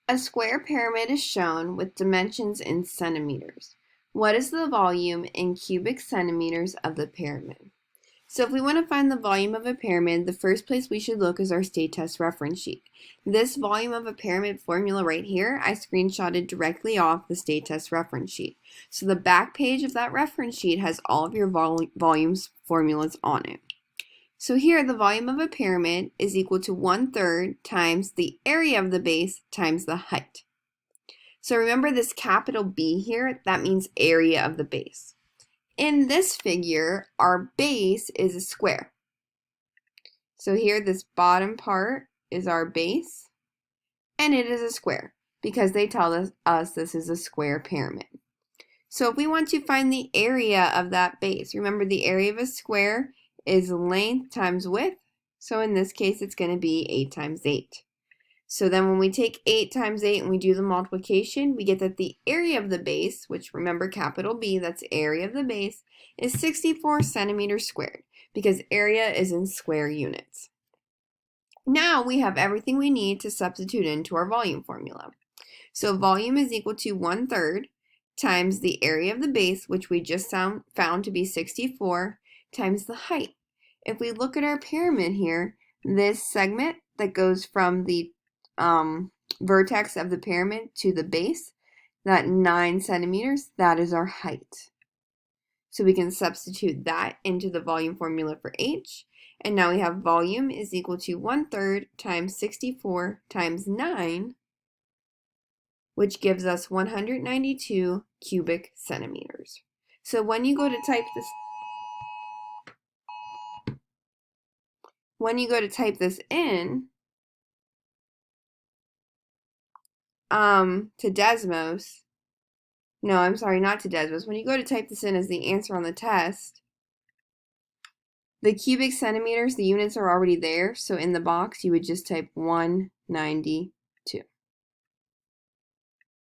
A square pyramid is shown with dimensions in centimeters. What is the volume in cubic centimeters of the pyramid? So if we want to find the volume of a pyramid, the first place we should look is our state test reference sheet. This volume of a pyramid formula right here, I screenshotted directly off the state test reference sheet. So the back page of that reference sheet has all of your volumes formulas on it. So here the volume of a pyramid is equal to 1/3 times the area of the base times the height. So remember this capital B here, that means area of the base. In this figure, our base is a square. So here this bottom part is our base, and it is a square because they tell us this is a square pyramid. So if we want to find the area of that base, remember the area of a square is length times width. So in this case, it's going to be 8 times 8. So then when we take 8 times 8 and we do the multiplication, we get that the area of the base, which remember capital B, that's area of the base, is 64 centimeters squared because area is in square units. Now we have everything we need to substitute into our volume formula. So volume is equal to 1/3 times the area of the base, which we just found to be 64, times the height. If we look at our pyramid here, this segment that goes from the vertex of the pyramid to the base, that 9 centimeters, that is our height. So we can substitute that into the volume formula for H, and now we have volume is equal to 1/3 times 64 times 9, which gives us 192 cubic centimeters. So when you go to type this in to Desmos, no, I'm sorry, not to Desmos. When you go to type this in as the answer on the test, the cubic centimeters, the units are already there. So in the box, you would just type 192.